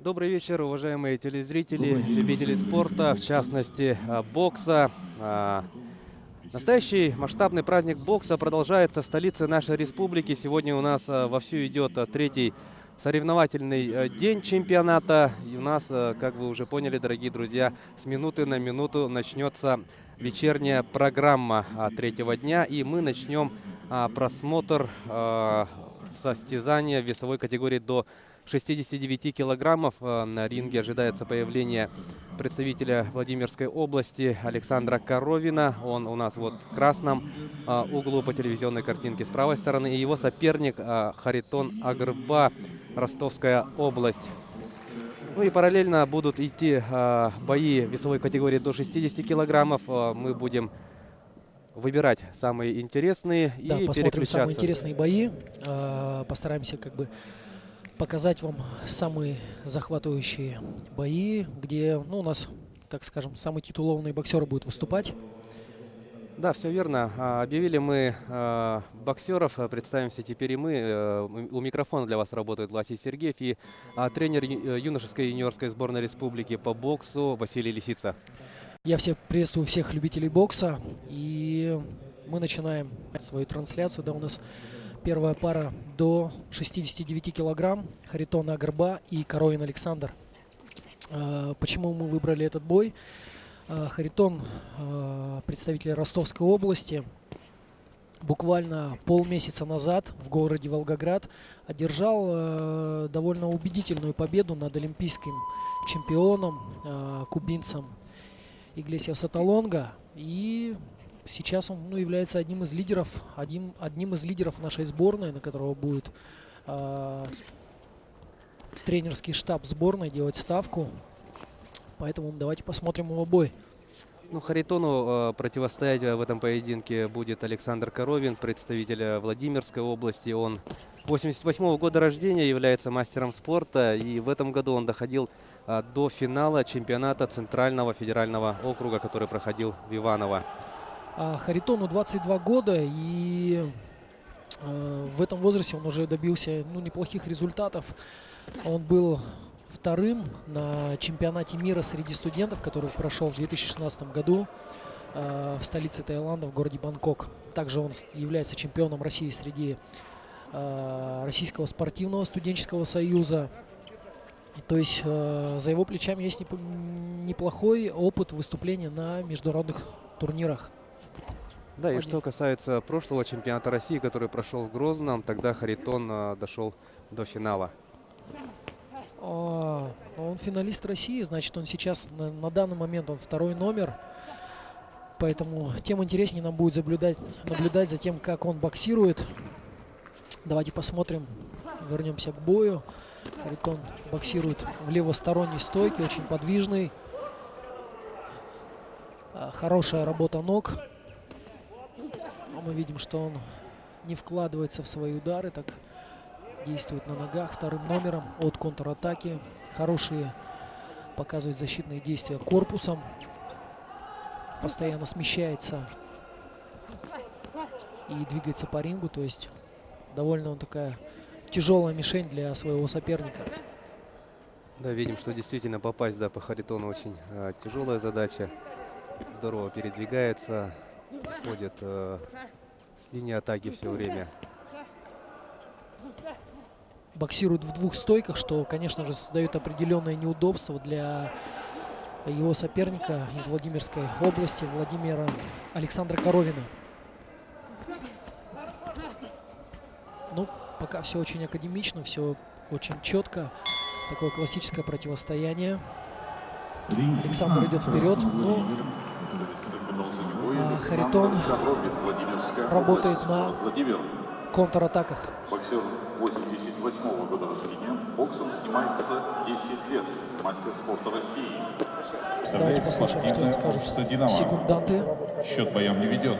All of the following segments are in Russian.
Добрый вечер, уважаемые телезрители, любители спорта, в частности бокса. Настоящий масштабный праздник бокса продолжается в столице нашей республики. Сегодня у нас вовсю идет третий соревновательный день чемпионата. И у нас, как вы уже поняли, дорогие друзья, с минуты на минуту начнется вечерняя программа третьего дня. И мы начнем просмотр состязания в весовой категории до 69 килограммов. На ринге ожидается появление представителя Владимирской области Александра Коровина. Он у нас вот в красном углу по телевизионной картинке с правой стороны. И его соперник Харитон Агрба, Ростовская область. Ну и параллельно будут идти бои весовой категории до 60 килограммов. Мы будем выбирать самые интересные и посмотрим самые интересные бои. Постараемся показать вам самые захватывающие бои, где у нас, так скажем, самые титулованные боксеры будут выступать. Да, все верно. Объявили мы боксеров, представимся теперь и мы. У микрофона для вас работает Власий Сергеев и тренер юношеской и юниорской сборной республики по боксу Василий Лисица. Я приветствую всех любителей бокса, и мы начинаем свою трансляцию. Да, у нас первая пара до 69 килограмм. Харитон Агрба и Коровин Александр. Почему мы выбрали этот бой? Харитон, представитель Ростовской области, буквально полмесяца назад в городе Волгоград одержал довольно убедительную победу над олимпийским чемпионом, кубинцем Иглесиаса Талонго. И сейчас он является одним из лидеров нашей сборной, на которого будет тренерский штаб сборной делать ставку. Поэтому давайте посмотрим его бой. Харитону противостоять в этом поединке будет Александр Коровин, представитель Владимирской области. Он 88-го года рождения, является мастером спорта. И в этом году он доходил до финала чемпионата Центрального федерального округа, который проходил в Иваново. Харитону 22 года, и в этом возрасте он уже добился неплохих результатов. Он был вторым на чемпионате мира среди студентов, который прошел в 2016 году в столице Таиланда, в городе Бангкок. Также он является чемпионом России среди Российского спортивного студенческого союза. То есть за его плечами есть неплохой опыт выступления на международных турнирах. Да, и что касается прошлого чемпионата России, который прошел в Грозном, тогда Харитон дошел до финала. Он финалист России, значит, он сейчас на данный момент он второй номер. Поэтому тем интереснее нам будет наблюдать за тем, как он боксирует. Давайте посмотрим, вернемся к бою. Харитон боксирует в левосторонней стойке, очень подвижный. Хорошая работа ног. Мы видим, что он не вкладывается в свои удары, так действует на ногах вторым номером от контратаки. Хорошие показывает защитные действия корпусом. Постоянно смещается и двигается по рингу. То есть довольно такая тяжелая мишень для своего соперника. Да, видим, что действительно попасть по Харитону очень тяжелая задача. Здорово передвигается, ходит с линии атаки все время. Боксирует в двух стойках, что, конечно же, создает определенное неудобство для его соперника из Владимирской области, Владимира Александра Коровина. Пока все очень академично, все очень четко. Такое классическое противостояние. Александр идет вперед, но Харитон работает на контратаках. Боксер 88-го года рождения, боксом занимается 10 лет, мастер спорта России. Давайте послушаем, что им скажут секунданты. Счет боям не ведет.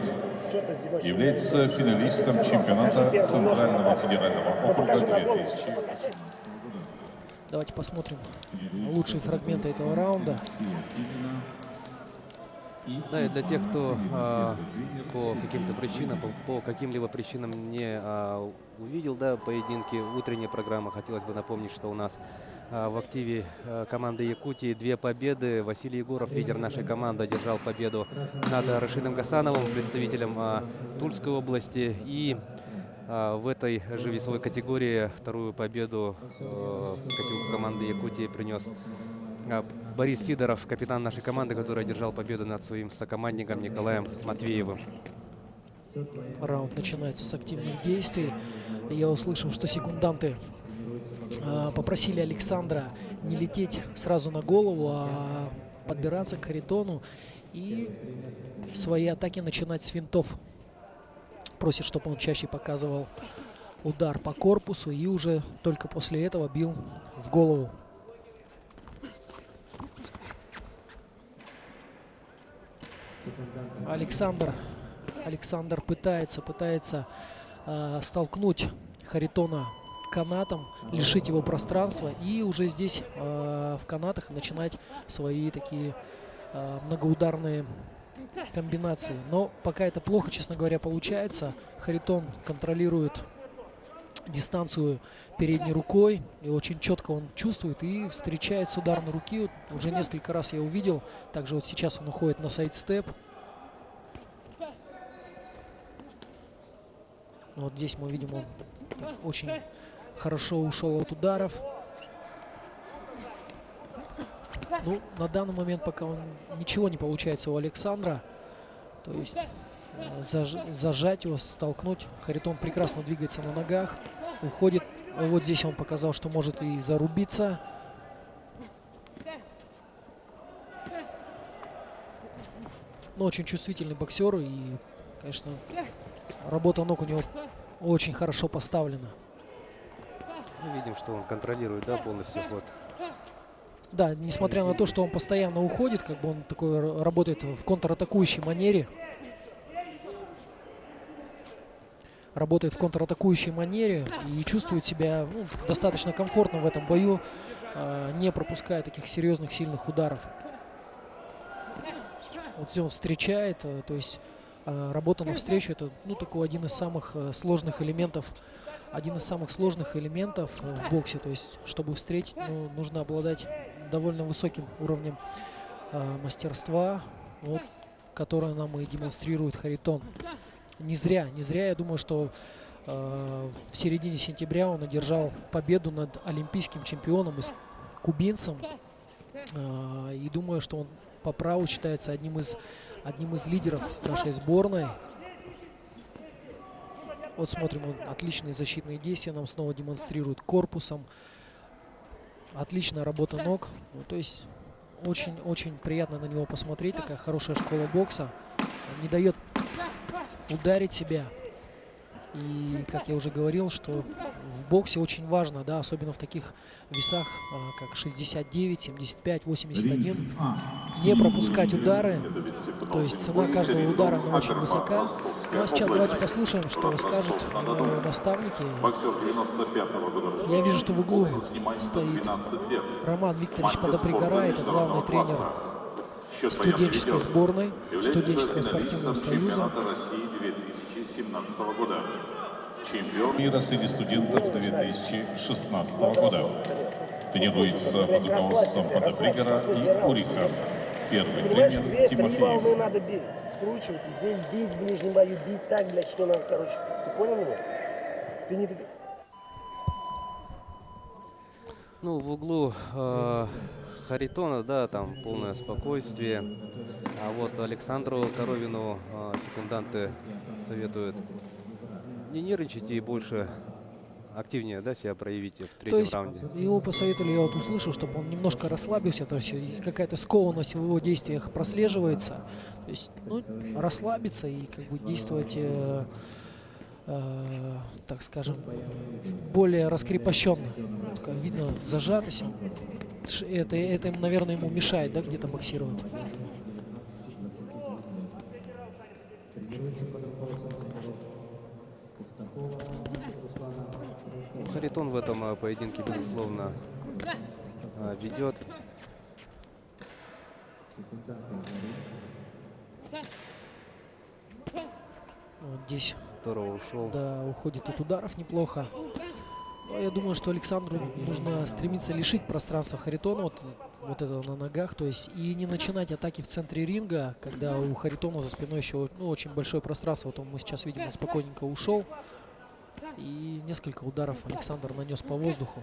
Является финалистом чемпионата Центрального федерального округа 2000. Давайте посмотрим лучшие фрагменты этого раунда. Да, и для тех, кто по каким-то причинам, по каким-либо причинам не увидел, да, поединки утренней программы, хотелось бы напомнить, что у нас в активе команды Якутии 2 победы. Василий Егоров, лидер нашей команды, одержал победу над Рашидом Гасановым, представителем Тульской области. И в этой же весовой категории вторую победу команды Якутии принес Борис Сидоров, капитан нашей команды, который одержал победу над своим сокомандником Николаем Матвеевым. Раунд начинается с активных действий. Я услышал, что секунданты попросили Александра не лететь сразу на голову, а подбираться к Харитону и свои атаки начинать с винтов. Просит, чтобы он чаще показывал удар по корпусу и уже только после этого бил в голову. Александр пытается столкнуть Харитона канатом, лишить его пространства и уже здесь в канатах начинать свои такие многоударные комбинации. Но пока это плохо, честно говоря, получается. Харитон контролирует дистанцию передней рукой, и очень четко он чувствует и встречает с ударной руки. Вот уже несколько раз я увидел. Также вот сейчас он уходит на сайдстеп. Вот здесь мы видим, он очень хорошо ушел от ударов. Ну, на данный момент пока ничего не получается у Александра. То есть зажать его, столкнуть. Харитон прекрасно двигается на ногах, уходит. И вот здесь он показал, что может и зарубиться. Но очень чувствительный боксер. И, конечно, работа ног у него очень хорошо поставлена. Мы видим, что он контролирует, да, полностью ход. Да, несмотря на то, что он постоянно уходит, как бы он такой работает в контратакующей манере. Работает в контратакующей манере и чувствует себя достаточно комфортно в этом бою, не пропуская таких серьезных, сильных ударов. Вот здесь он встречает, то есть работа навстречу — это такой один из самых сложных элементов. Один из самых сложных элементов в боксе. То есть, чтобы встретить, нужно обладать довольно высоким уровнем мастерства, вот, которое нам и демонстрирует Харитон. Не зря, я думаю, что в середине сентября он одержал победу над олимпийским чемпионом и кубинцем. И думаю, что он по праву считается одним из лидеров нашей сборной. Вот смотрим, он отличные защитные действия нам снова демонстрирует корпусом. Отличная работа ног. То есть очень приятно на него посмотреть. Такая хорошая школа бокса. Не дает ударить себя. И, как я уже говорил, что в боксе очень важно, да, особенно в таких весах, как 69, 75, 81, не пропускать удары. То есть цена каждого удара, она очень высока. Ну а сейчас давайте послушаем, что скажут его наставники. Я вижу, что в углу стоит Роман Викторович Подопригора. Это главный тренер студенческой сборной, студенческого спортивного союза. Чемпион мира среди студентов 2016 года. Тренируется под руководством Подопригора и Уриха. Первый тренер Тимофеев. Волны надо скручивать, и здесь бить в ближнем бою, бить так, блядь, что надо, короче. Ты понял меня? Ты не... Ну, в углу Харитона, да, там полное спокойствие. А вот Александру Коровину секунданты советуют не нервничать и больше активнее, да, себя проявить в третьем раунде. Его посоветовали, я вот услышал, чтобы он немножко расслабился, то есть какая-то скованность в его действиях прослеживается. То есть, расслабиться и как бы действовать, так скажем, более раскрепощенно. Видно зажатость. Это, наверное, ему мешает, да, где-то боксировать. Харитон в этом поединке, безусловно, ведет. Здорово ушел. Да, уходит от ударов неплохо. Но я думаю, что Александру нужно стремиться лишить пространства Харитона вот этого на ногах, то есть и не начинать атаки в центре ринга, когда у Харитона за спиной еще очень большое пространство. Вот мы сейчас видим, он спокойненько ушел. И несколько ударов Александр нанес по воздуху.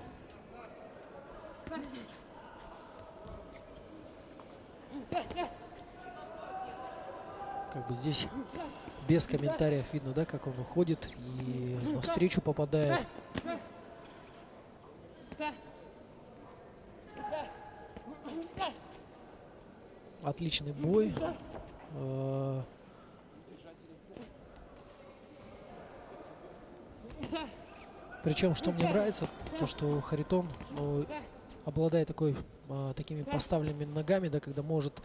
Как бы здесь без комментариев видно, да, как он уходит и навстречу попадает. Отличный бой. Причем, что мне нравится, то что Харитон обладает такими поставленными ногами, да, когда может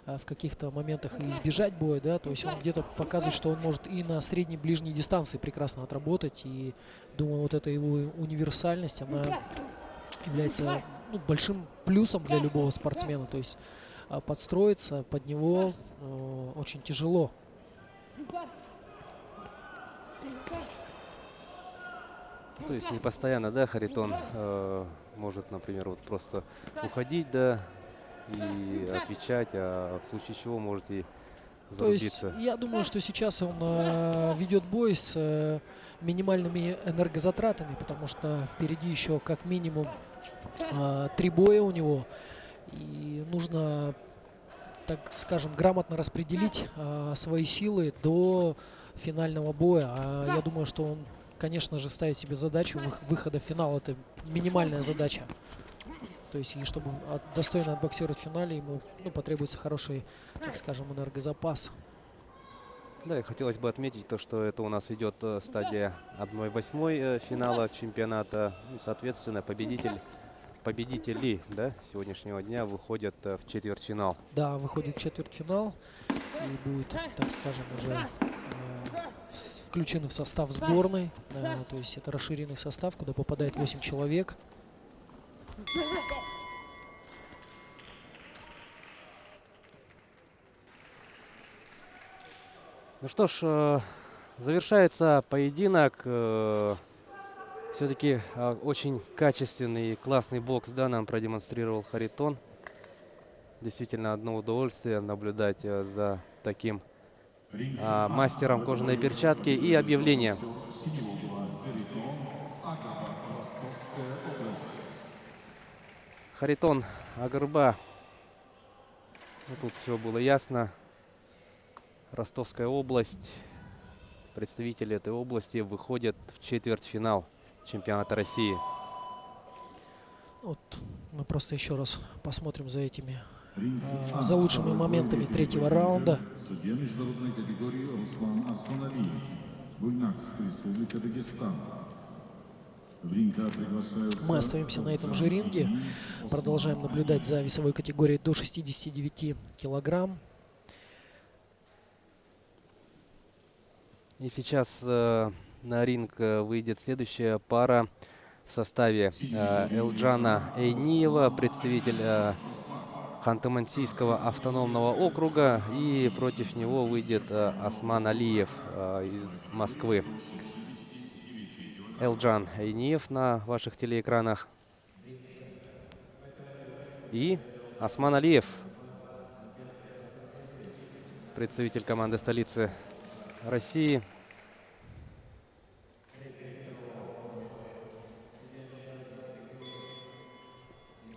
в каких-то моментах и избежать боя, да, то есть он где-то показывает, что он может и на средней, ближней дистанции прекрасно отработать, и думаю, вот эта его универсальность, она является большим плюсом для любого спортсмена, то есть подстроиться под него очень тяжело. То есть не постоянно, да, Харитон может, например, вот просто уходить, да, и отвечать, а в случае чего может и зарубиться. То есть я думаю, что сейчас он ведет бой с минимальными энергозатратами, потому что впереди еще как минимум 3 боя у него. И нужно, так скажем, грамотно распределить свои силы до финального боя. А я думаю, что он, конечно же, ставит себе задачу выхода в финал. Это минимальная задача. То есть, и чтобы достойно отбоксировать в финале, ему потребуется хороший, так скажем, энергозапас. Да, и хотелось бы отметить то, что это у нас идет стадия 1/8 финала чемпионата. Соответственно, победители, да, сегодняшнего дня выходят в четвертьфинал. Да, выходит в четвертьфинал и будет, так скажем, уже включены в состав сборной. То есть это расширенный состав, куда попадает 8 человек. Ну что ж, завершается поединок. Все-таки очень качественный и классный бокс, да, нам продемонстрировал Харитон. Действительно, одно удовольствие наблюдать за таким мастером кожаной перчатки. И объявление. Харитон Агарба. Тут все было ясно. Ростовская область. Представители этой области выходят в четвертьфинал чемпионата России. Вот мы просто еще раз посмотрим за этими, за лучшими моментами третьего раунда. Судья международной категории Руслан Асаналиев, Буйнакск, Республика Дагестан. Мы остаемся на этом же ринге. Продолжаем наблюдать за весовой категорией до 69 килограмм. И сейчас на ринг выйдет следующая пара в составе Элджана Эйниева, представитель Ханты-Мансийского автономного округа. И против него выйдет Осман Алиев из Москвы. Элджан Эйниев на ваших телеэкранах. И Осман Алиев, представитель команды столицы России.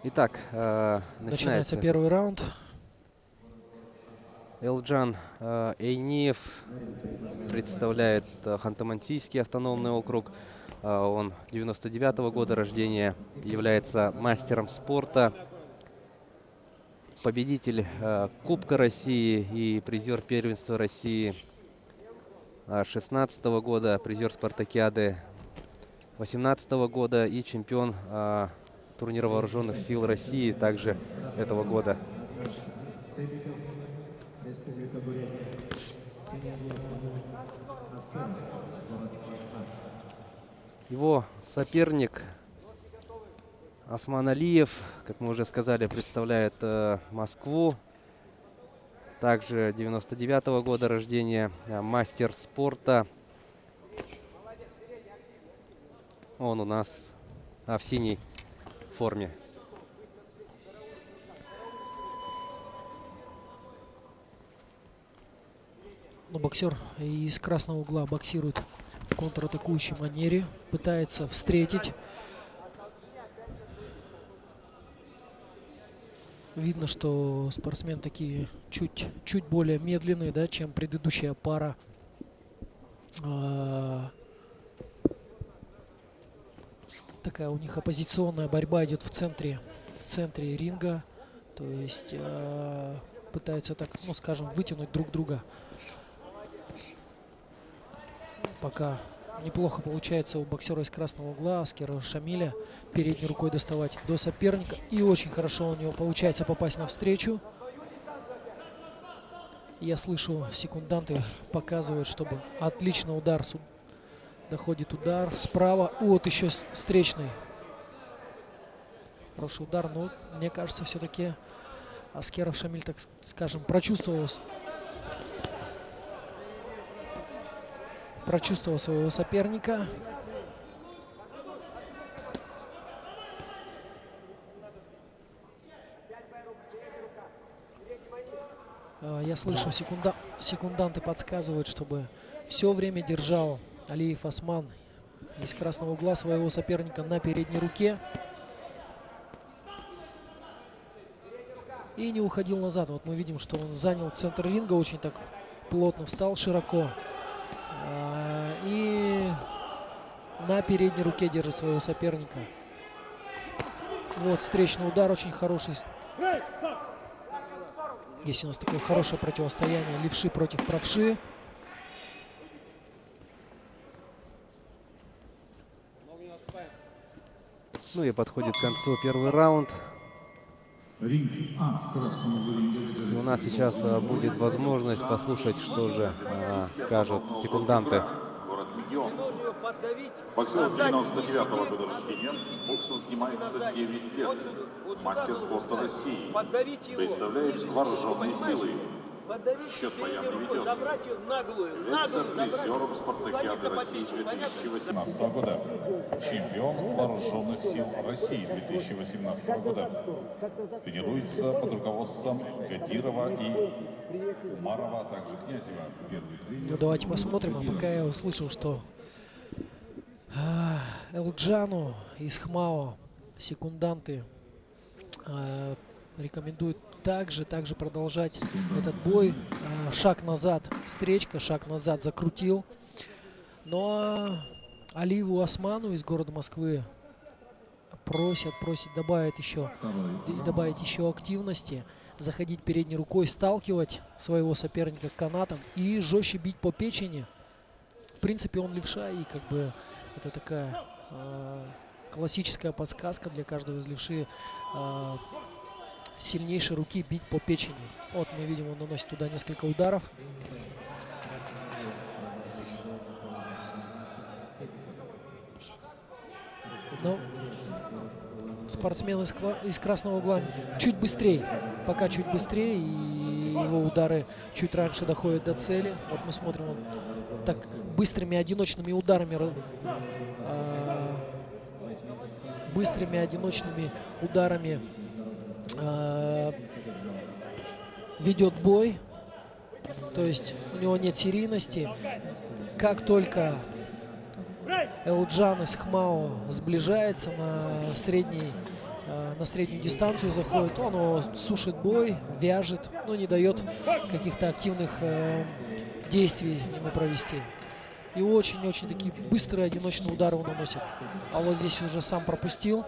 Итак, начинается первый раунд. Элджан Эйниев представляет Ханты-Мансийский автономный округ. Он 99-го года рождения, является мастером спорта, победитель Кубка России и призер первенства России 16-го года, призер Спартакиады 18-го года и чемпион турнира вооруженных сил России также этого года. Его соперник Осман Алиев, как мы уже сказали, представляет Москву. Также 99-го года рождения, мастер спорта, Он у нас в синей форме. Но боксер из красного угла боксирует в контратакующей манере. Пытается встретить. Видно, что спортсмены такие чуть более медленные, да, чем предыдущая пара. Такая у них оппозиционная борьба идет в центре ринга. То есть пытаются так, ну скажем, вытянуть друг друга. Пока неплохо получается у боксера из красного угла Аскера Шамиля передней рукой доставать до соперника. И очень хорошо у него получается попасть навстречу. Я слышу, секунданты показывают, чтобы отлично удар. Доходит удар справа. Вот еще встречный. Хороший удар, но мне кажется, все-таки Аскеров Шамиль, так скажем, прочувствовал своего соперника. Я слышу, секунданты подсказывают, чтобы все время держал Алиев Осман из красного угла своего соперника на передней руке. И не уходил назад. Вот мы видим, что он занял центр ринга, очень так плотно встал, широко. И на передней руке держит своего соперника. Вот встречный удар, очень хороший. Здесь у нас такое хорошее противостояние. Левши против правши. Ну и подходит к концу первый раунд. И у нас сейчас будет возможность послушать, что же скажут секунданты. Боксер 99-го года рождения, боксом занимается 9 лет. Мастер спорта России. Представляет вооруженные силы. Счет поям не ведет. Является призером спартакиады России 2018 года. Чемпион вооруженных сил России 2018 года. Тренируется под руководством Гадирова и Умарова, а также Князева. Ну, давайте посмотрим. А пока я услышал, что Элджану из ХМАО секунданты рекомендуют также продолжать этот бой. Шаг назад встречка, шаг назад закрутил. Но Алиеву Осману из города Москвы просят добавить еще активности, заходить передней рукой, сталкивать своего соперника канатом и жестче бить по печени. В принципе, он левша, и как бы это такая классическая подсказка для каждого из левши. Сильнейшей руки бить по печени. Вот мы видим, он наносит туда несколько ударов. Но спортсмен из красного угла чуть быстрее. Пока чуть быстрее, и его удары чуть раньше доходят до цели. Вот мы смотрим, он так быстрыми одиночными ударами ведет бой. То есть у него нет серийности. Как только Элджан из ХМАО сближается на среднюю дистанцию, заходит, он его сушит бой, вяжет, но не дает каких-то активных действий ему провести. И очень-очень такие быстрые одиночные удары он наносит. А вот здесь уже сам пропустил.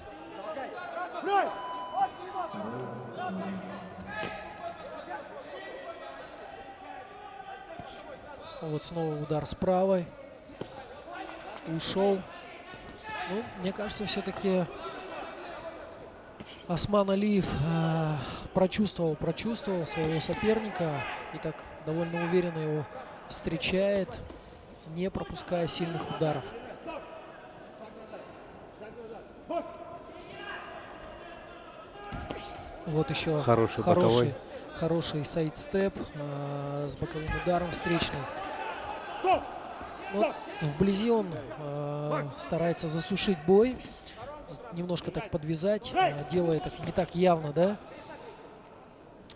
Вот снова удар с правой. Ушел. Ну, мне кажется, все-таки Осман Алиев прочувствовал своего соперника. И так довольно уверенно его встречает, не пропуская сильных ударов. Вот еще хороший сайдстеп с боковым ударом встречный. Вот вблизи он старается засушить бой, немножко так подвязать, делает это не так явно, да,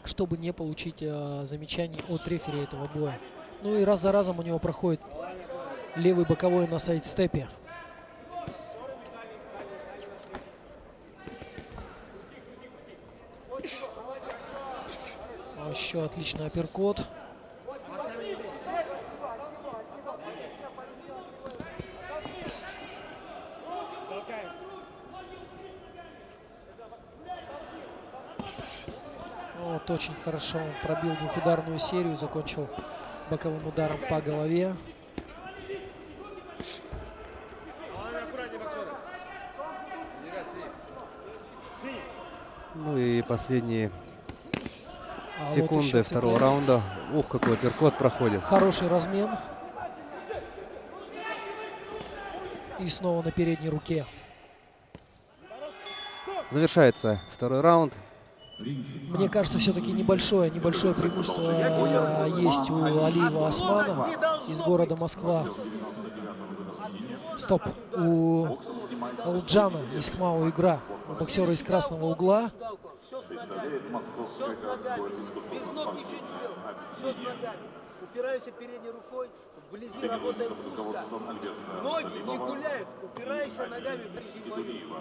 чтобы не получить замечаний от рефери этого боя. Ну и раз за разом у него проходит левый боковой на сайдстепе. Еще отличный апперкот. Вот очень хорошо он пробил двухударную серию, закончил боковым ударом по голове. Ну и последние Вот секунды еще второго цепляет. раунда. Ух, какой апперкот проходит. Хороший размен. И снова на передней руке. Завершается второй раунд. Мне кажется, все-таки небольшое преимущество есть у Алиева Османа из города Москва. Стоп. У Элджана из Хмао Игра, у боксера из красного угла. Представляет Московское городское физкультурно-спортивное Все с объединение. ногами. Упираешься передней рукой, вблизи Тренируется работает под узко. руководством Альберта Ноги не Талибова, гуляют, упираешься ногами в ближний бой. Гуриева.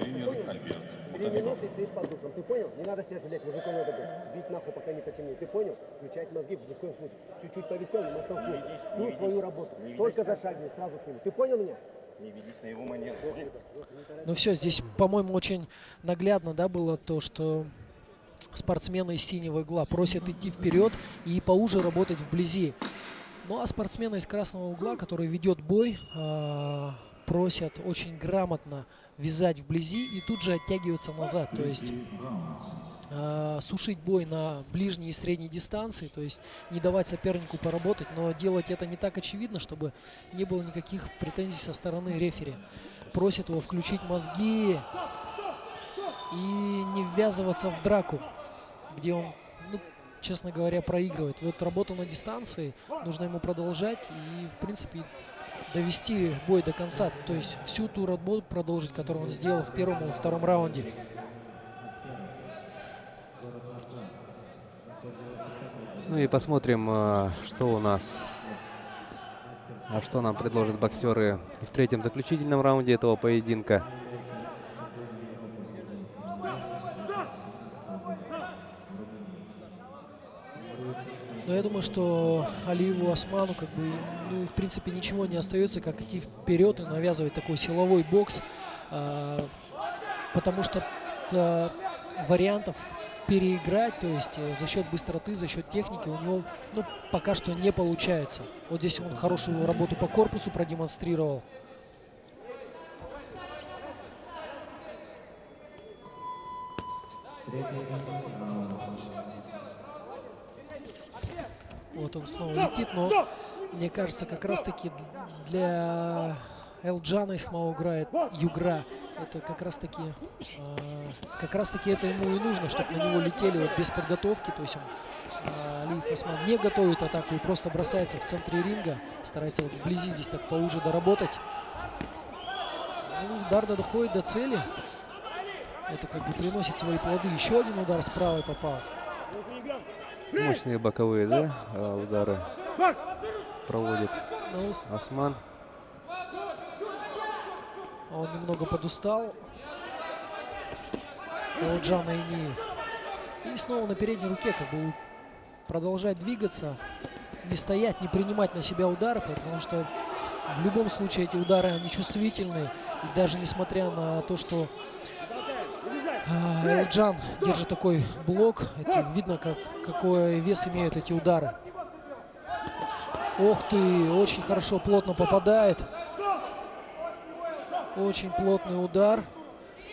Тренер Альберт 3 минуты стоишь под душем. Ты понял? Не надо себя жалеть, мужиком надо быть. Бить нахуй, пока не потемнеет. Ты понял? Включать мозги ни в коем случае. Чуть-чуть повесел, не оттолкнуть. Всю свою работу. Только зашагивай, сразу к нему. Ты понял меня? Не ведись на его манер. Ну все, здесь, по-моему, очень наглядно, да, было то, что спортсмены из синего угла просят идти вперед и поуже работать вблизи. Ну а спортсмены из красного угла, который ведет бой, просят очень грамотно вязать вблизи и тут же оттягиваться назад. То есть сушить бой на ближней и средней дистанции, то есть не давать сопернику поработать, но делать это не так очевидно, чтобы не было никаких претензий со стороны рефери. Просят его включить мозги и не ввязываться в драку, где он, ну, честно говоря, проигрывает. Вот работа на дистанции, нужно ему продолжать и, в принципе, довести бой до конца, то есть всю ту работу продолжить, которую он сделал в первом и во втором раунде. Ну и посмотрим, что у нас, что нам предложат боксеры в третьем заключительном раунде этого поединка. Но я думаю, что Алиеву Осману, как бы, ну, в принципе, ничего не остается, как идти вперед и навязывать такой силовой бокс, потому что вариантов переиграть, то есть за счет быстроты, за счет техники у него, ну, пока что не получается. Вот здесь он хорошую работу по корпусу продемонстрировал. Вот он снова летит, но мне кажется, как раз-таки для Элджана из Хмао Югра это как раз-таки это ему и нужно, чтобы на него летели вот без подготовки. То есть Алиев Осман не готовит атаку и просто бросается в центре ринга, старается вот вблизи здесь так поуже доработать. Ну, удар доходит до цели. Это как бы приносит свои плоды. Еще один удар с правой попал. Мощные боковые, да, удары проводит Ну, Осман. он немного подустал. Элджан Айниев. И снова на передней руке как бы продолжать двигаться, не стоять, не принимать на себя удары, потому что в любом случае эти удары, они чувствительные. И даже несмотря на то, что Элджан держит такой блок, видно, какой вес имеют эти удары. Ох ты, очень хорошо, плотно попадает. Очень плотный удар.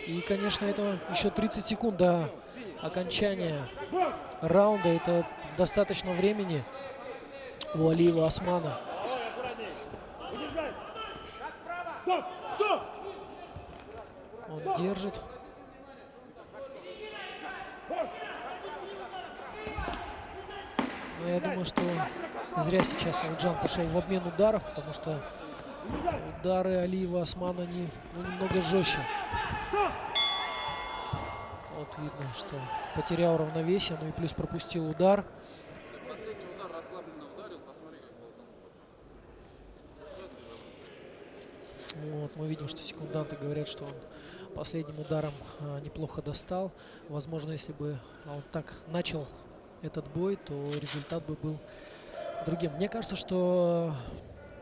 И, конечно, это еще 30 секунд до окончания раунда. Это достаточно времени у Алиева Османа. Он держит. Но я думаю, что зря сейчас Элджан пошел в обмен ударов, потому что удары Алиева Османа немного жестче. Вот видно, что потерял равновесие, ну и плюс пропустил удар. Вот, мы видим, что секунданты говорят, что он последним ударом неплохо достал. Возможно, если бы он так начал этот бой, то результат бы был другим. Мне кажется, что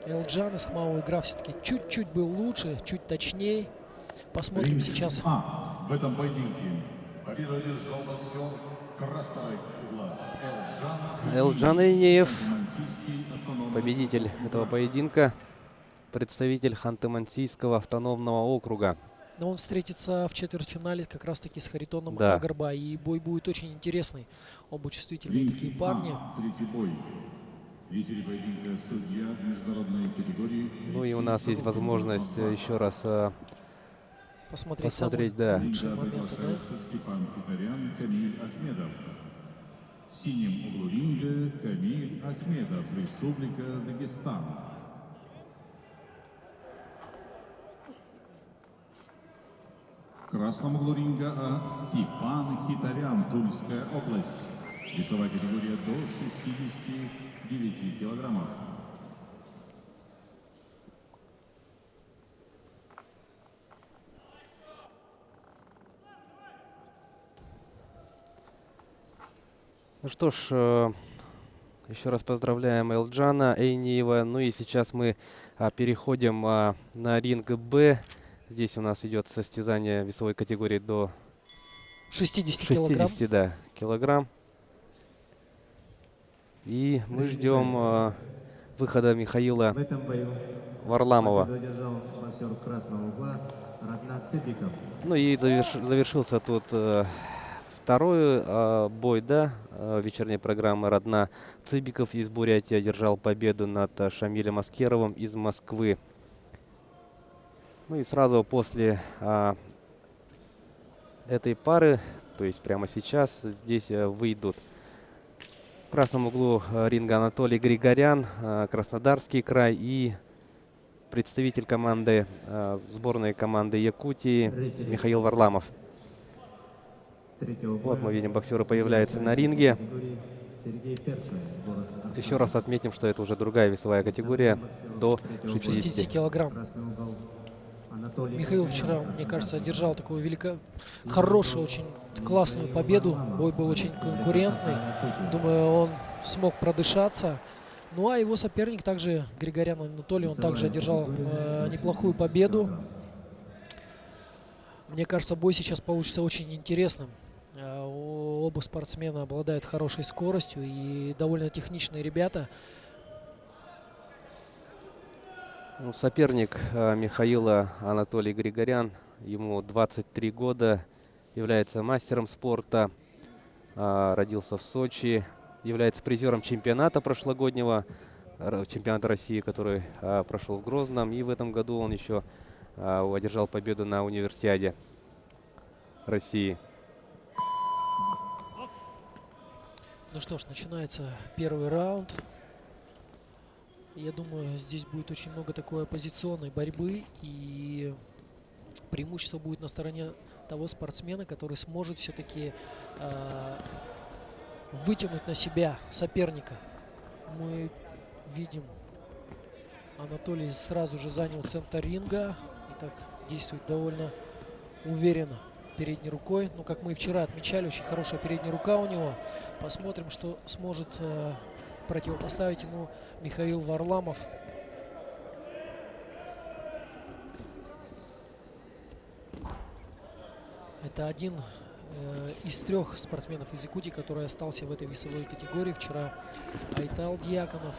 Элджан Исхмаул игра все-таки чуть-чуть был лучше, чуть точнее. Посмотрим сейчас. В этом поединке победу одержал боксер красного угла Элджан Эйнеев, победитель этого поединка, представитель Ханты-Мансийского автономного округа. Но он встретится в четвертьфинале как раз-таки с Харитоном Да. Агарба. И бой будет очень интересный. Оба чувствительные такие парни. Третий бой. Лидер поединка судья международной категории. Ну и у нас есть возможность еще раз Посмотреть посмотреть, самые да. лучшие моменты. Да? Приглашаются Степан Хитарян, Камиль Ахмедов. В синем углу ринга Камиль Ахмедов, Республика Дагестан. В красном углу ринга Степан Хитарян, Тульская область. Весовая категория до 69 килограммов. Ну что ж, еще раз поздравляем Элджана Эйнеева. Ну и сейчас мы переходим на ринг Б. Здесь у нас идет состязание весовой категории до 60 килограмм. 60, да, килограмм. И мы ждем выхода Михаила В этом бою Варламова. победу одержал боксер красного угла Раднат Цыбиков. Ну и завершился тут второй бой, да, вечерней программы. Раднат Цыбиков из Бурятии одержал победу над Шамилем Аскеровым из Москвы. Ну и сразу после этой пары, то есть прямо сейчас, здесь выйдут в красном углу ринга Анатолий Григорян, Краснодарский край, и представитель команды, сборной команды Якутии Михаил Варламов. Вот мы видим, боксеры появляются на ринге. Еще раз отметим, что это уже другая весовая категория до 60 60. килограмм. Михаил вчера, мне кажется, одержал такую хорошую, очень классную победу. Бой был очень конкурентный. Думаю, он смог продышаться. Ну а его соперник также, Григорян Анатолий, он также одержал неплохую победу. Мне кажется, бой сейчас получится очень интересным. Оба спортсмена обладают хорошей скоростью и довольно техничные ребята. Ну, соперник Михаила Анатолий Григорян, ему 23 года, является мастером спорта, родился в Сочи, является призером чемпионата прошлогоднего, чемпионата России, который прошел в Грозном. И в этом году он еще одержал победу на универсиаде России. Ну что ж, начинается первый раунд. Я думаю, здесь будет очень много такой оппозиционной борьбы, и преимущество будет на стороне того спортсмена, который сможет все-таки вытянуть на себя соперника. Мы видим, Анатолий сразу же занял центр ринга и так действует довольно уверенно передней рукой. Ну, как мы и вчера отмечали, очень хорошая передняя рука у него. Посмотрим, что сможет противопоставить ему Михаил Варламов. Это один из 3 спортсменов из Якутии, который остался в этой весовой категории. Вчера Айтал Дьяконов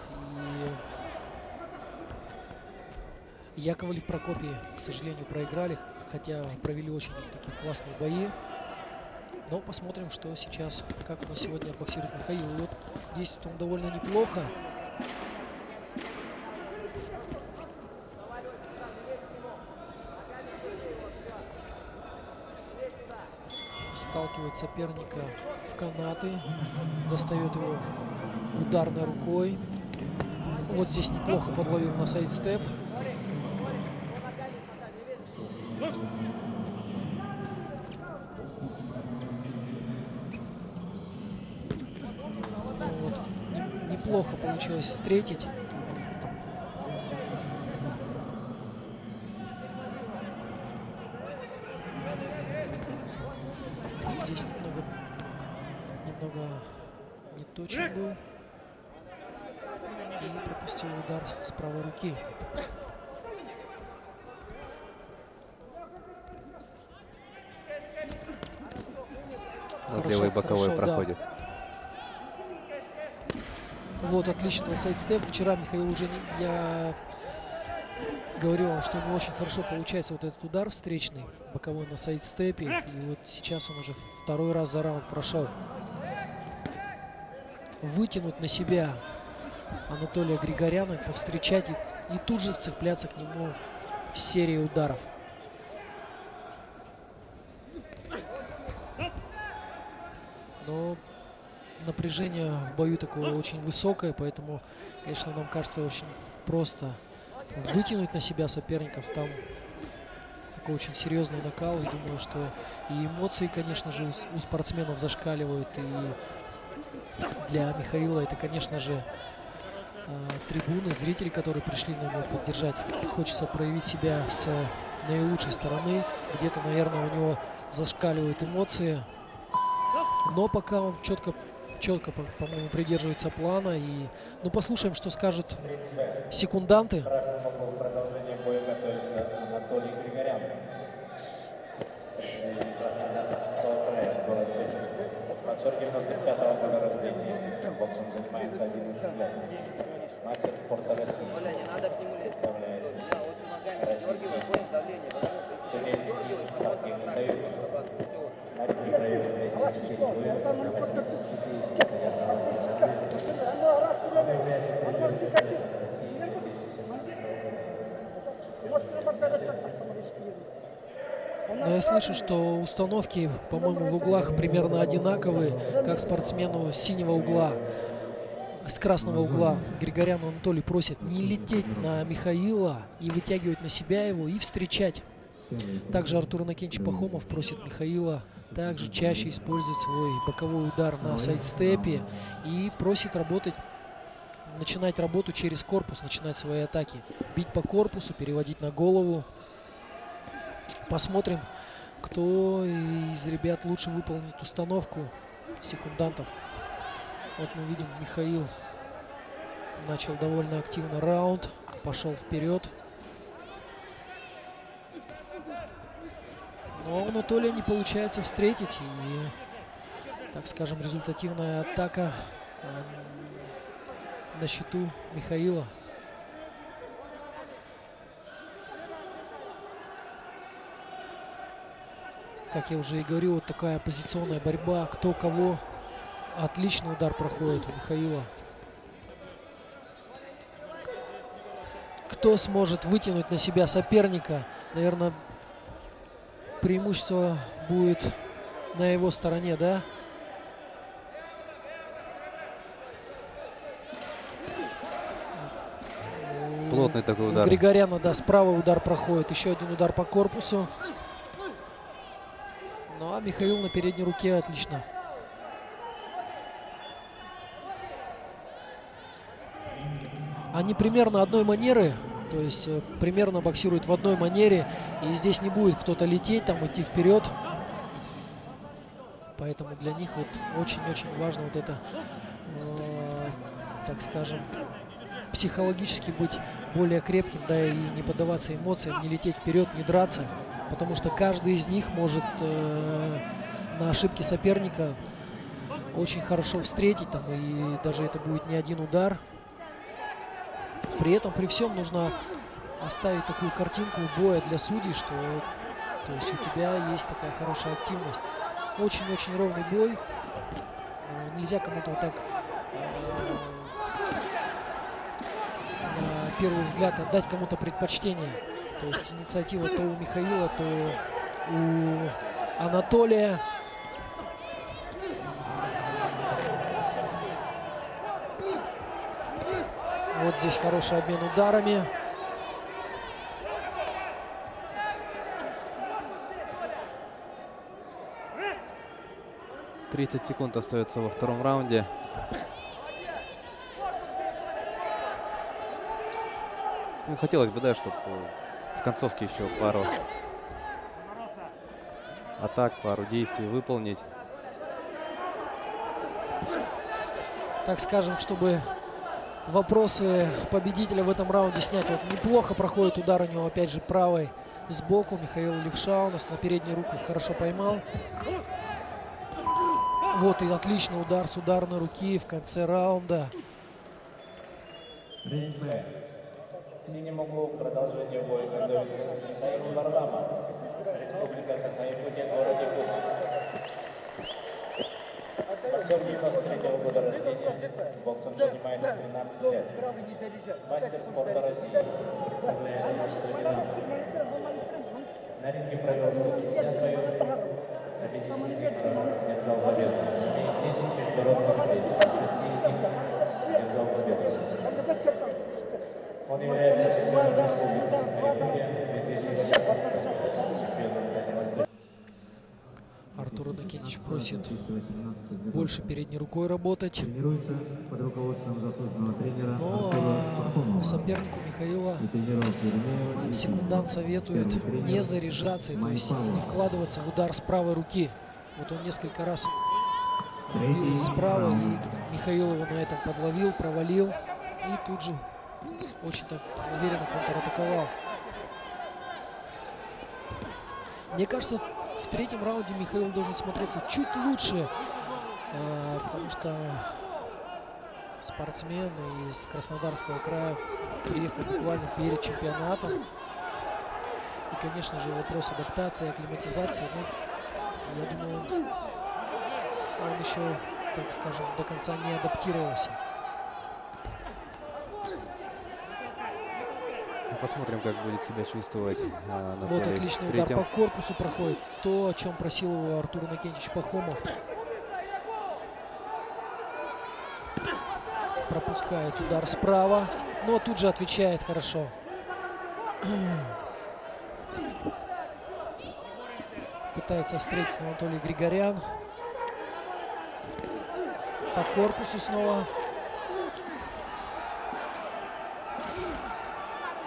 и Яковлев Прокопий, к сожалению, проиграли, хотя провели очень такие классные бои. Но посмотрим, что сейчас, как у нас сегодня боксирует Михаил. И вот действует он довольно неплохо. Сталкивает соперника в канаты. Достает его ударной рукой. Вот здесь неплохо подловил на сайдстеп. Вот. Неплохо получилось встретить. Здесь немного не точен был. И пропустил удар с правой руки. Вот левый боковой хорошо, проходит. Да. Вот отличный сайдстеп. Вчера Михаил уже я говорил вам, что у него очень хорошо получается вот этот удар встречный, боковой на сайдстепе. И вот сейчас он уже второй раз за раунд прошел. Вытянуть на себя Анатолия Григоряна, повстречать и тут же цепляться к нему с серией ударов. Но напряжение в бою такое очень высокое, поэтому, конечно, нам кажется очень просто вытянуть на себя соперников. Там такой очень серьезный накал. И думаю, что и эмоции, конечно же, у спортсменов зашкаливают. И для Михаила это, конечно же, трибуны, зрители, которые пришли на него поддержать. Хочется проявить себя с наилучшей стороны. Где-то, наверное, у него зашкаливают эмоции. Но пока он четко, по-моему, придерживается плана. И, ну, послушаем, что скажут секунданты. В продолжение боя готовится Анатолий Григорян. Город Сочи. Боксер 95-го года рождения. Боксом занимается 11 лет. Мастер спорта России. Представляет российский студенческий спортивный союз. На ринге провел 204 боя на 85 Он является призером чемпионата России 2017 года. Но я слышу, что установки, по-моему, в углах примерно одинаковые, как спортсмену с синего угла. С красного угла Григорян Анатолий просит не лететь на Михаила и вытягивать на себя его и встречать. Также Артур Иннокентьевич Пахомов просит Михаила также чаще использовать свой боковой удар на сайдстепе и просит начинать работу через корпус, начинать свои атаки. Бить по корпусу, переводить на голову. Посмотрим, кто из ребят лучше выполнит установку секундантов. Вот мы видим, Михаил начал довольно активно раунд, пошел вперед. Но у Анатолия не получается встретить. И, так скажем, результативная атака на счету Михаила. Как я уже и говорил, вот такая позиционная борьба. Кто кого. Отличный удар проходит у Михаила. Кто сможет вытянуть на себя соперника? Наверное, преимущество будет на его стороне, да? Плотный такой У удар. Григоряна, да, справа удар проходит. Еще один удар по корпусу. Ну а Михаил на передней руке отлично. Они примерно одной манеры, то есть примерно боксируют в одной манере. И здесь не будет кто-то лететь, там идти вперед. Поэтому для них вот очень-очень важно вот это, так скажем, психологически быть более крепким, да, и не поддаваться эмоциям, не лететь вперед, не драться. Потому что каждый из них может на ошибки соперника очень хорошо встретить, там, и даже это будет не один удар. При этом, при всем, нужно оставить такую картинку боя для судей, что то есть у тебя есть такая хорошая активность. Очень-очень ровный бой. Нельзя кому-то вот так на первый взгляд отдать кому-то предпочтение. То есть инициатива то у Михаила, то у Анатолия. Вот здесь хороший обмен ударами. — 30 секунд остается во втором раунде. Ну, хотелось бы, да, чтобы в концовке еще пару атак, пару действий выполнить. Так скажем, чтобы вопросы победителя в этом раунде снять. Вот неплохо проходит удар у него, опять же, правой сбоку. Михаил Левша у нас на переднюю руку хорошо поймал. Вот и отличный удар с ударной руки в конце раунда. В синем углу в продолжение боя готовится Михаил Варламов, Республика Саха-Якутия, городе Курск. Боксер 93-го года рождения, боксом занимается 13 лет. Мастер спорта России, представляет 11 На ринге провел 150 боев, на 50 держал победу. Имеет 10 международных встреч, 6 из них держал победу. Он является чемпионом Республики Саха-Якутия 2016, чемпионом Дагестана. Артур Иннокентьевич просит больше передней рукой работать. Тренируется под руководством заслуженного тренера Но Артура Пархомова. сопернику Михаила И тренеров Еремеева, и секундант советует не заряжаться, то есть не вкладываться в удар с правой руки. Вот он несколько раз бил справа, и Михаил его на этом подловил, провалил. И тут же очень так уверенно контратаковал. Мне кажется, в третьем раунде Михаил должен смотреться чуть лучше, потому что спортсмен из Краснодарского края приехал буквально перед чемпионатом. И, конечно же, вопрос адаптации, акклиматизации. Ну, я думаю, он еще, так скажем, до конца не адаптировался. Посмотрим, как будет себя чувствовать на Вот поле отличный третьем. удар по корпусу проходит. То, о чем просил его Артур Иннокентьевич Пахомов. Пропускает удар справа, но тут же отвечает хорошо. Пытается встретить Анатолий Григорян. По корпусу снова.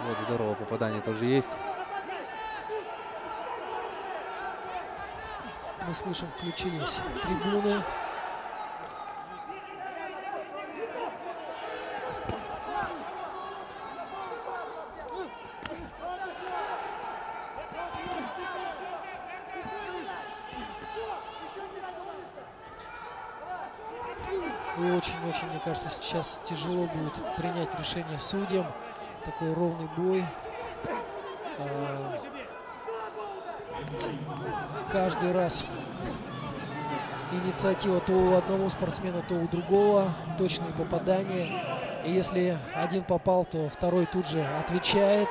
Вот здорово, попадание тоже есть. Мы слышим, включились трибуны. Очень-очень, мне кажется, сейчас тяжело будет принять решение судьям. Такой ровный бой. Каждый раз инициатива то у одного спортсмена, то у другого. Точные попадания. И если один попал, то второй тут же отвечает.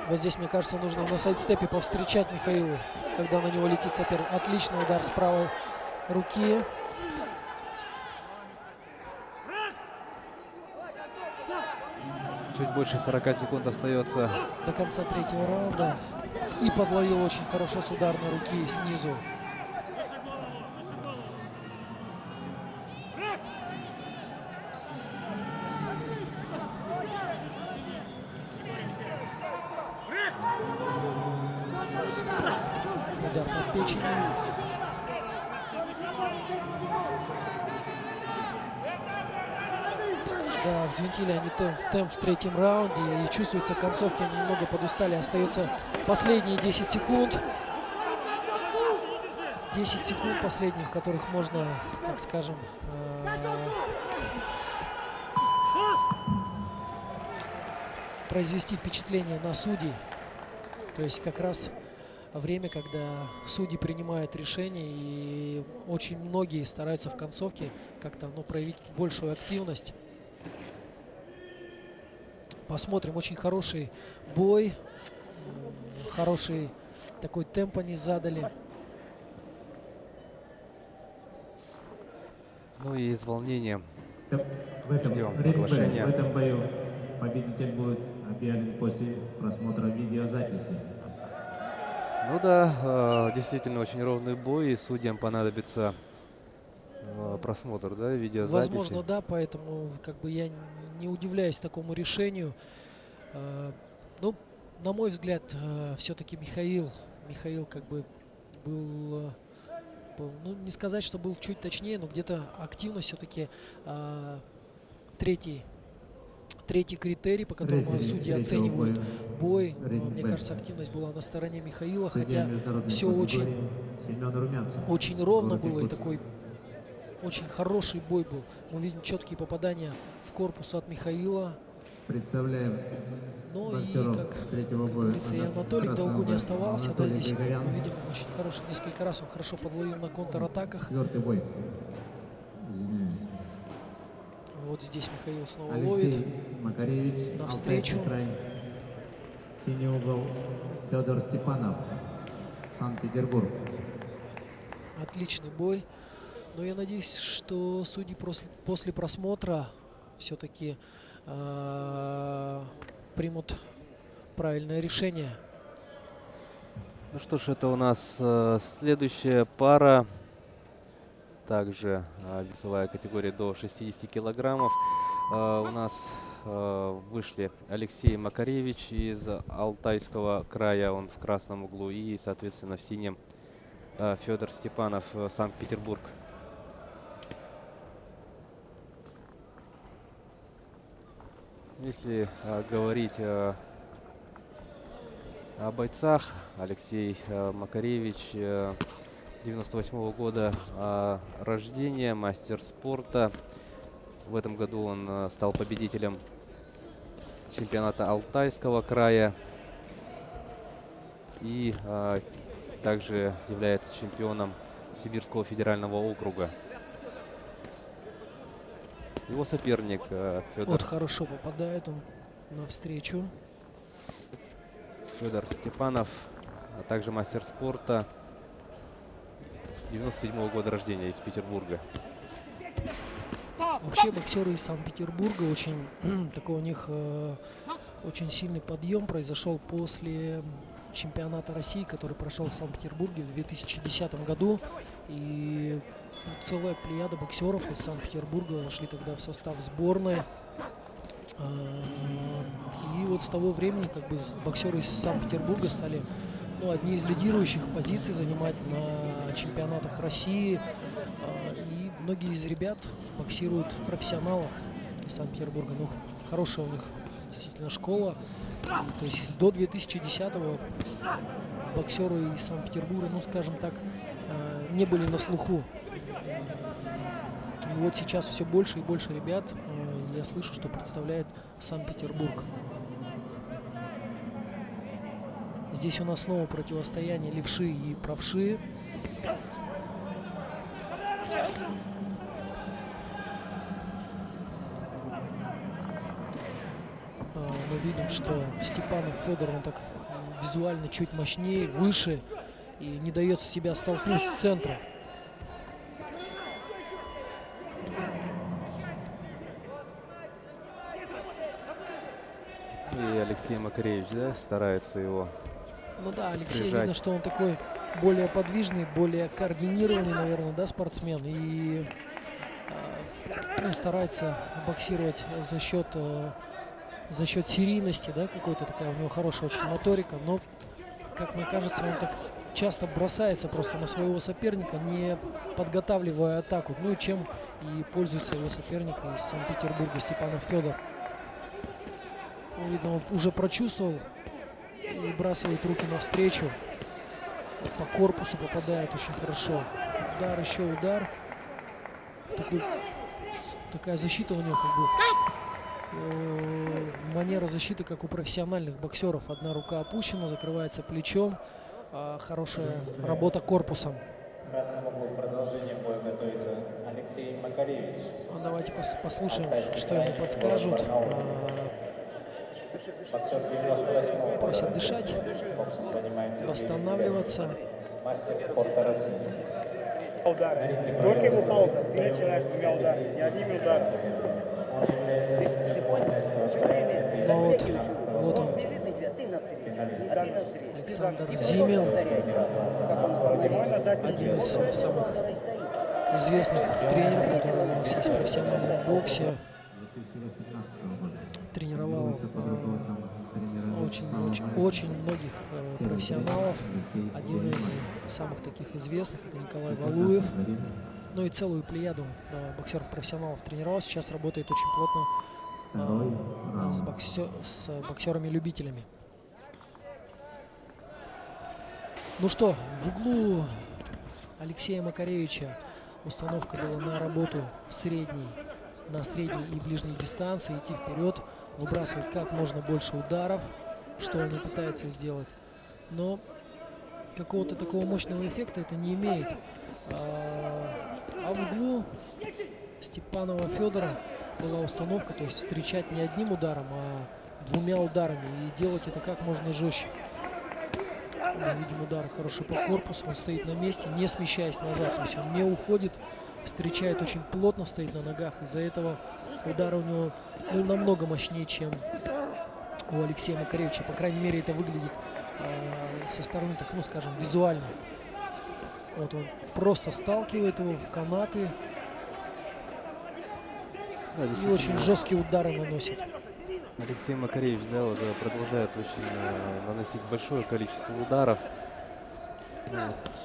Вот здесь, мне кажется, нужно на сайдстепе повстречать Михаилу, когда на него летит соперник. Отличный удар с правой руки. Чуть больше 40 секунд остается. До конца третьего раунда. И подловил очень хорошо с ударной руки снизу. Удар под печенью. Да, взвинтили они темп в третьем раунде. И чувствуется, в концовке они немного подустали. Остается последние 10 секунд. 10 секунд последних, в которых можно, так скажем, произвести впечатление на судей. То есть как раз время, когда судьи принимают решения, и очень многие стараются в концовке как-то проявить большую активность. Посмотрим, очень хороший бой. Хороший такой темп они задали. Ну и из волнения В этом ждем ринге, оглашения. в этом бою победитель будет объявлен после просмотра видеозаписи. Ну да, действительно очень ровный бой, и судьям понадобится просмотр, да, видеозаписи. Возможно, да, поэтому как бы я не удивляюсь такому решению. Ну, на мой взгляд, все-таки Михаил как бы был, ну, не сказать, что был чуть точнее, но где-то активность все-таки третий критерий, по которому судьи оценивают бой. Мне кажется, активность была на стороне Михаила, хотя все очень ровно было и такой очень хороший бой был. Мы видим четкие попадания в корпус от Михаила. Представляем Ну и, боксеров как третьего боя. говорится, и Анатолий в долгу не оставался. Да, Анатолий здесь Григорян. мы видим очень хороший, несколько раз он хорошо подловил на контратаках. Четвертый бой. Извиняюсь. Вот здесь Михаил снова Алексей ловит. Макаревич, Навстречу. Алтайский край. Синий угол Федор Степанов, Санкт-Петербург. Отличный бой. Но я надеюсь, что судьи после просмотра все-таки примут правильное решение. Ну что ж, это у нас следующая пара. Также весовая категория до 60 килограммов. У нас вышли Алексей Макаревич из Алтайского края, он в красном углу, и, соответственно, в синем Федор Степанов, Санкт-Петербург. Если говорить о бойцах, Алексей Макаревич, 98-го года рождения, мастер спорта. В этом году он стал победителем чемпионата Алтайского края и также является чемпионом Сибирского федерального округа. Его соперник Федор. Вот хорошо попадает он навстречу. Федор Степанов, а также мастер спорта, 97-го года рождения, из Петербурга. Вообще боксеры из Санкт-Петербурга очень такой у них очень сильный подъем произошел после чемпионата России, который прошел в Санкт-Петербурге в 2010 году. И целая плеяда боксеров из Санкт-Петербурга вошли тогда в состав сборной. И вот с того времени как бы боксеры из Санкт-Петербурга стали одни из лидирующих позиций занимать на чемпионатах России. И многие из ребят боксируют в профессионалах из Санкт-Петербурга. Ну, хорошая у них действительно школа. То есть до 2010-го боксеры из Санкт-Петербурга, ну скажем так, не были на слуху. И вот сейчас все больше и больше ребят, я слышу, что представляет Санкт-Петербург. Здесь у нас снова противостояние левши и правши. Мы видим, что Степанов Федор, он так визуально чуть мощнее, выше и не дает себя столкнуть с центра. И Алексей Макаревич, да, старается его. Ну да, Алексей, прижать. видно, что он такой более подвижный, более координированный, наверное, да, спортсмен. И старается боксировать за счет серийности, да, какой-то такая у него хорошая очень моторика. Но, как мне кажется, он так часто бросается просто на своего соперника, не подготавливая атаку. Ну и чем и пользуется его соперник из Санкт-Петербурга Степанов Федор. Видно, он уже прочувствовал и выбрасывает руки навстречу. По корпусу попадает очень хорошо. Удар, еще удар. Такая защита у него, как бы манера защиты, как у профессиональных боксеров. Одна рука опущена, закрывается плечом. Хорошая работа корпусом. Красному продолжение боя готовится Алексей Макаревич. Ну, давайте послушаем, что ему подскажут. Боксер 98-го Просят дышать, боксом занимается восстанавливаться. мастер спорта России. Удары. Только ему пауза. Ты начинаешь двумя ударами, не одними ударами. Он является Вот он, Александр Зимел, один из самых известных тренеров, который у нас есть в профессиональном боксе. 2018 года. Тренировал очень многих профессионалов. Один из самых таких известных — это Николай Валуев. Ну и целую плеяду боксеров-профессионалов тренировал. Сейчас работает очень плотно с боксерами-любителями. Ну что, в углу Алексея Макаревича установка была на работу на средней и ближней дистанции, идти вперед, выбрасывать как можно больше ударов, что он и пытается сделать. Но какого-то такого мощного эффекта это не имеет. А в углу Степанова Федора была установка, то есть встречать не одним ударом, а двумя ударами и делать это как можно жестче. Мы видим удары хорошие по корпусу, он стоит на месте, не смещаясь назад, то есть он не уходит, встречает очень плотно, стоит на ногах. Из-за этого удары у него намного мощнее, чем у Алексея Макаревича. По крайней мере, это выглядит со стороны, так, скажем, визуально. Вот он просто сталкивает его в канаты и очень жесткие удары наносит. Алексей Макаревич, да, уже продолжает очень наносить большое количество ударов.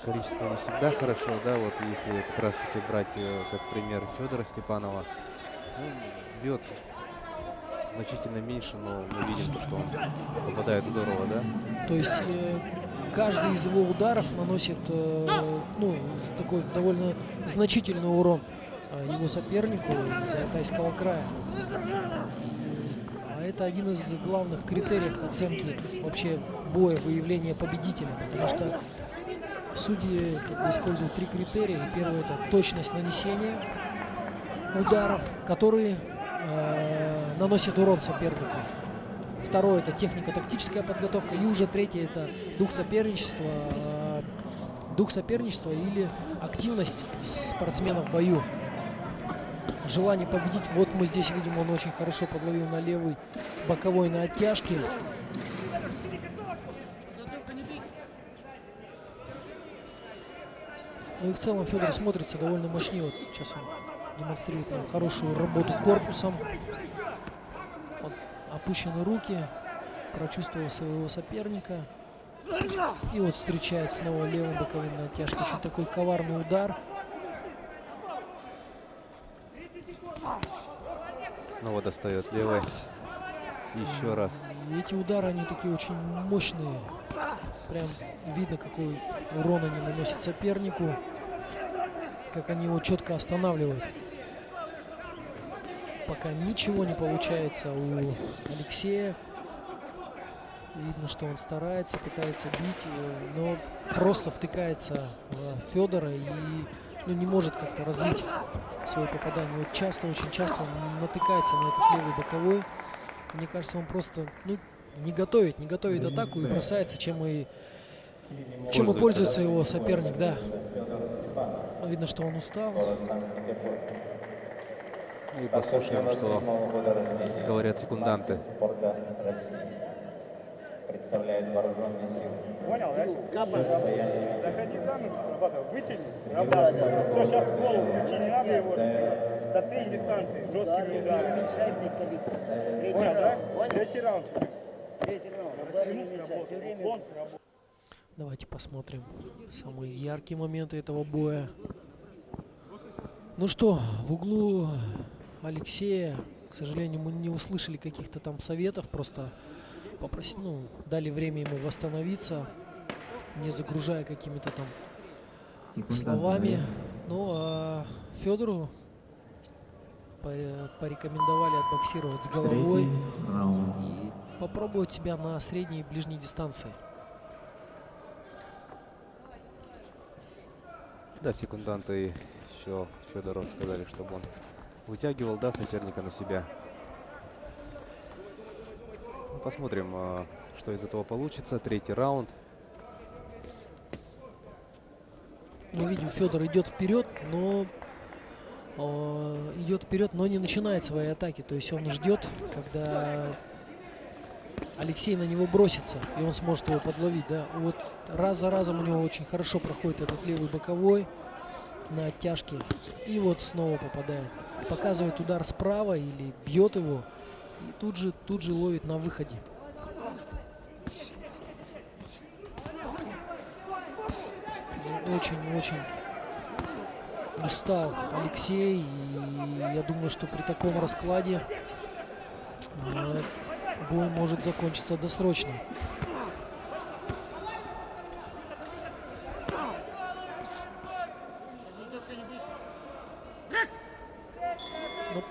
Количество не всегда хорошо, да, вот если как раз таки брать, как пример, Федора Степанова, бьет значительно меньше, но мы видим, что он попадает здорово, да. То есть каждый из его ударов наносит такой довольно значительный урон его сопернику из Алтайского края. А это один из главных критериев оценки вообще боя, выявления победителя, потому что судьи используют 3 критерия. Первый — это точность нанесения ударов, которые наносят урон сопернику. Второе — это технико-тактическая подготовка. И уже третье — это дух соперничества или активность спортсмена в бою. Желание победить. Вот мы здесь видим, он очень хорошо подловил на левый боковой на оттяжке. Ну и в целом Федор смотрится довольно мощнее. Вот сейчас он демонстрирует нам хорошую работу корпусом. Вот, опущены руки, прочувствовал своего соперника. И вот встречает снова левым боковым на оттяжке. Очень такой коварный удар. Снова достает левой. Еще раз. И эти удары, они такие очень мощные. Прям видно, какой урон они наносят сопернику. Как они его четко останавливают. Пока ничего не получается у Алексея. Видно, что он старается, пытается бить, но просто втыкается в Федора и не может как-то развить свое попадание. Вот очень часто он натыкается на этот левый боковой. Мне кажется, он просто не готовит атаку и бросается, чем и пользуется его соперник. Да. Видно, что он устал. И послушаем, что говорят секунданты. Представляет вооруженные силы. Понял, да? Заходи за ногу, срабатывай, вытяни, срабатывай. Все, сейчас в голову включи, не надо его со средней дистанции, жесткими ударами. Понял, да? Третий раунд. Он сработал. Давайте посмотрим самые яркие моменты этого боя. Ну что, в углу Алексея, к сожалению, мы не услышали каких-то там советов, просто дали время ему восстановиться, не загружая какими-то там словами. Ну а Федору порекомендовали отбоксировать с головой и попробовать себя на средней и ближней дистанции. Да, секунданты еще Федору сказали, чтобы он вытягивал, да, соперника на себя. Посмотрим, что из этого получится. Третий раунд. Мы видим, Федор идет вперед, но не начинает свои атаки. То есть он ждет, когда Алексей на него бросится, и он сможет его подловить. Да? Вот раз за разом у него очень хорошо проходит этот левый боковой на оттяжке. И вот снова попадает. Показывает удар справа или бьет его. И тут же ловит на выходе. Очень устал Алексей. И я думаю, что при таком раскладе бой может закончиться досрочно. Ну,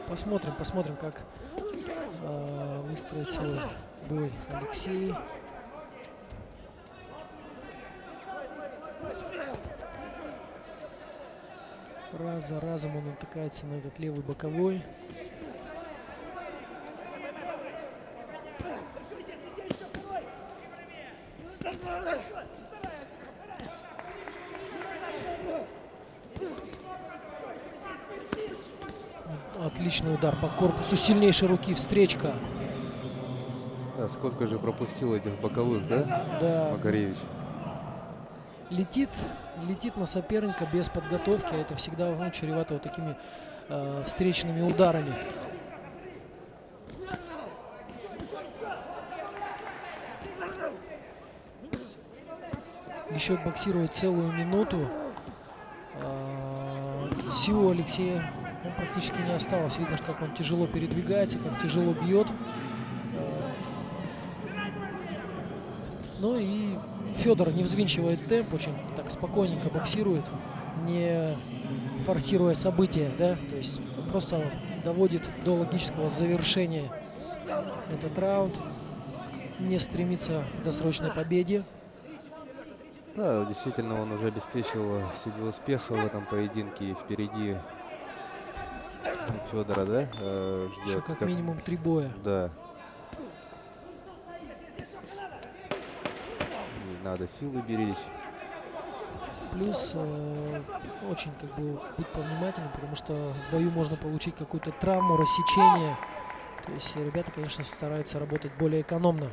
посмотрим, как выстроит свой бой Алексей. Раз за разом он натыкается на этот левый боковой. Отличный удар по корпусу сильнейшей руки, встречка. Да, сколько же пропустил этих боковых, да? Да. Макаревич. Летит на соперника без подготовки. Это всегда чревато вот такими встречными ударами. Еще боксирует целую минуту. Сил у Алексея практически не осталось. Видно, как он тяжело передвигается, как тяжело бьет. Ну и Федор не взвинчивает темп, очень так спокойненько боксирует, не форсируя события, да, то есть просто доводит до логического завершения этот раунд, не стремится к досрочной победе. Да, действительно, он уже обеспечил себе успех в этом поединке. И впереди Федора, да, ждет. Еще как минимум 3 боя. Да. Надо силы беречь. Плюс очень быть повнимательным, потому что в бою можно получить какую-то травму, рассечение. То есть ребята, конечно, стараются работать более экономно.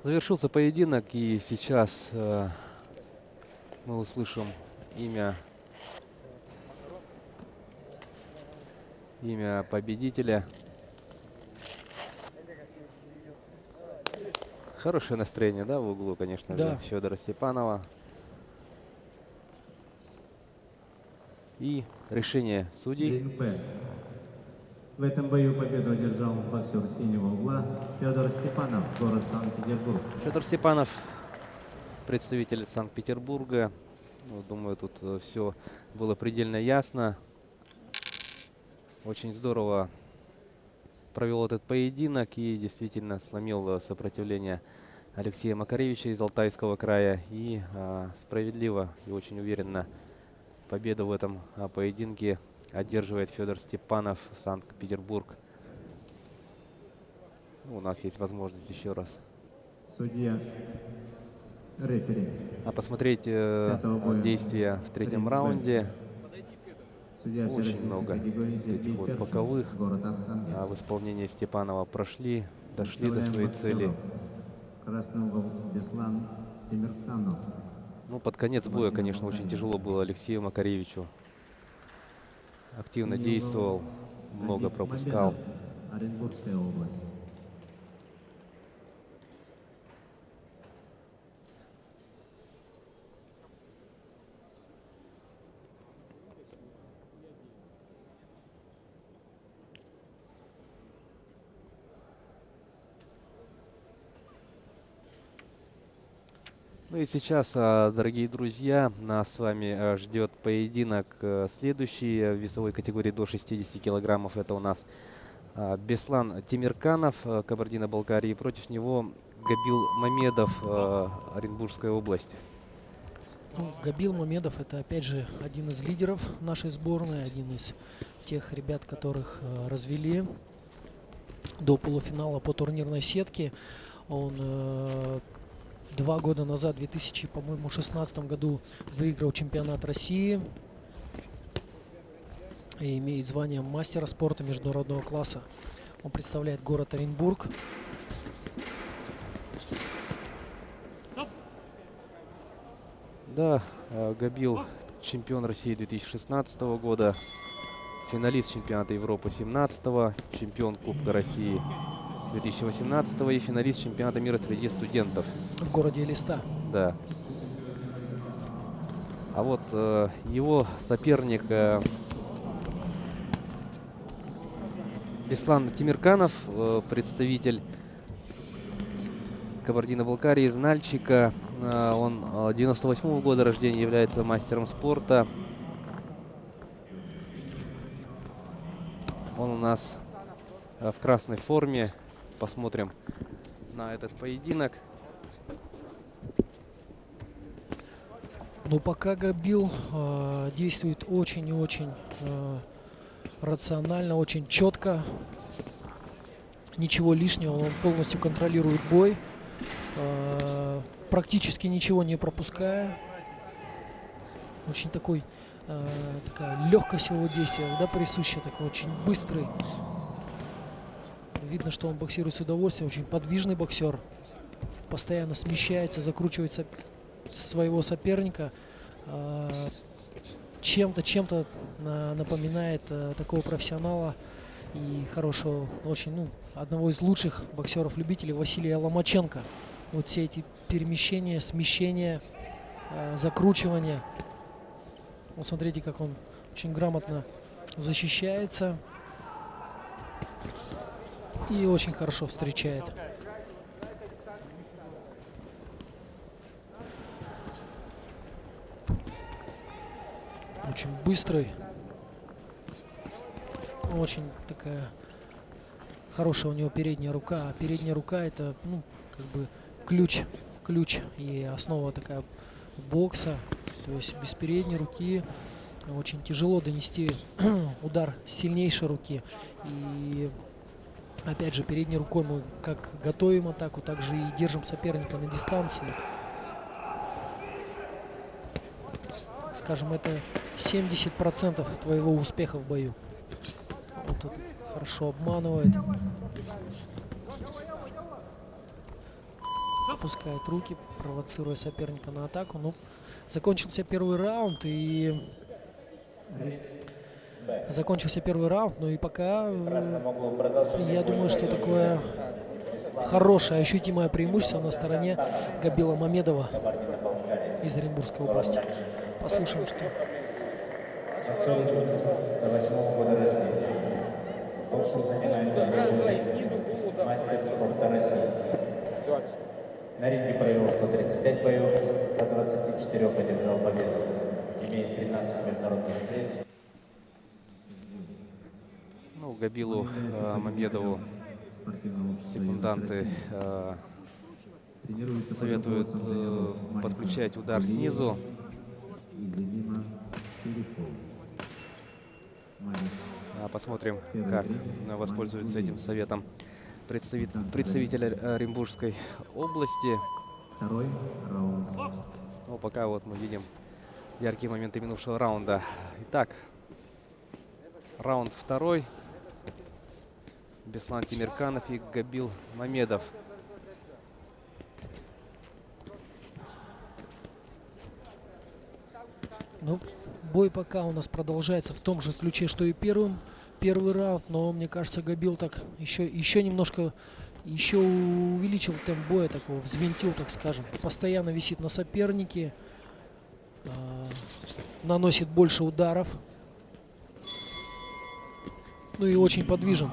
Завершился поединок, и сейчас мы услышим имя победителя. Хорошее настроение, да, в углу, конечно да. же, Федора Степанова. И решение судей. В этом бою победу одержал боксер синего угла Федор Степанов, город Санкт-Петербург. Федор Степанов, представитель Санкт-Петербурга. Ну, думаю, тут все было предельно ясно. Очень здорово провел этот поединок и действительно сломил сопротивление Алексея Макаревича из Алтайского края. И справедливо и очень уверенно победу в этом поединке одерживает Федор Степанов, Санкт-Петербург. Ну, у нас есть возможность еще раз судья, рефери. посмотреть действия в третьем раунде. Судья очень много этих вот боковых в исполнении Степанова дошли до своей цели. Красный угол Беслан Тимирханов. Ну, под конец боя, конечно, очень тяжело было Алексею Макаревичу. Активно действовал, много пропускал. Оренбургская область. Ну и сейчас, дорогие друзья, нас с вами ждет поединок следующий в весовой категории до 60 килограммов. Это у нас Беслан Тимирканов, Кабардино-Балкарии. Против него Габил Мамедов, Оренбургская область. Ну, Габил Мамедов — это опять же один из лидеров нашей сборной, один из тех ребят, которых развели до полуфинала по турнирной сетке. Он 2 года назад, в 2016 году, выиграл чемпионат России и имеет звание мастера спорта международного класса. Он представляет город Оренбург. Да, Габил чемпион России 2016 года, финалист чемпионата Европы 2017, чемпион Кубка России 2018 и финалист чемпионата мира среди студентов. В городе Элиста. Да. А вот его соперник Беслан Тимирканов, представитель Кабардино-Балкарии из Нальчика. Он 98-го года рождения, является мастером спорта. Он у нас в красной форме. Посмотрим на этот поединок. Но пока Габил действует очень и очень рационально, очень четко. Ничего лишнего, он полностью контролирует бой. Практически ничего не пропуская. Очень такая легкость его действия, да, присущая, такой очень быстрый. Видно, что он боксирует с удовольствием, очень подвижный боксер. Постоянно смещается, закручивается своего соперника. Чем-то напоминает такого профессионала и хорошего, очень, одного из лучших боксеров-любителей, Василия Ломаченко. Вот все эти перемещения, смещения, закручивания. Вот смотрите, как он очень грамотно защищается и очень хорошо встречает. Очень быстрый. Очень такая хорошая у него передняя рука. А передняя рука — это, как бы ключ и основа такая бокса. То есть без передней руки очень тяжело донести удар с сильнейшей руки. И опять же, передней рукой мы как готовим атаку, так же и держим соперника на дистанции. Скажем, это 70% твоего успеха в бою. Вот тут хорошо обманывает. Опускает руки, провоцируя соперника на атаку. Ну, закончился первый раунд, ну и пока я думаю, что такое хорошее, ощутимое преимущество на стороне Габила Мамедова из Оренбургской области. Послушаем, что. Боксер до 8-го года рождения. Боксом занимается 8 лет. Мастер спорта России. На ринге провел 135 боев, 124 одержал победу. Имеет 13 международных встреч. Габилу Мамедову секунданты советуют подключать удар снизу. Посмотрим, как воспользуется этим советом представитель Оренбургской области. Ну, пока вот мы видим яркие моменты минувшего раунда. Итак, раунд второй. Беслан Тимирканов и Габил Мамедов. Ну, бой пока у нас продолжается в том же ключе, что и первый раунд, но мне кажется, Габил так еще немножко увеличил темп боя, такого взвинтил, так скажем. Постоянно висит на сопернике, наносит больше ударов. Ну и очень подвижен.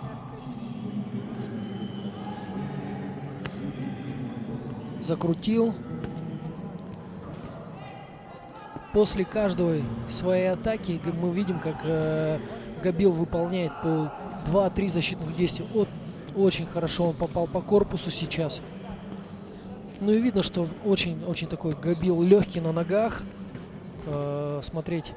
Закрутил. После каждой своей атаки мы видим, как Габил выполняет по 2-3 защитных действия. Очень хорошо он попал по корпусу сейчас. Ну и видно, что очень такой Габил легкий на ногах. смотреть,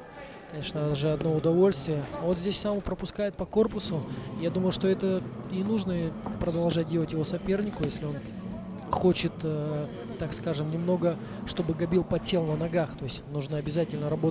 конечно, даже одно удовольствие. Вот здесь сам пропускает по корпусу. Я думаю, что это и нужно продолжать делать его сопернику, если он хочет, так скажем, немного, чтобы Габил подсел на ногах. То есть нужно обязательно работать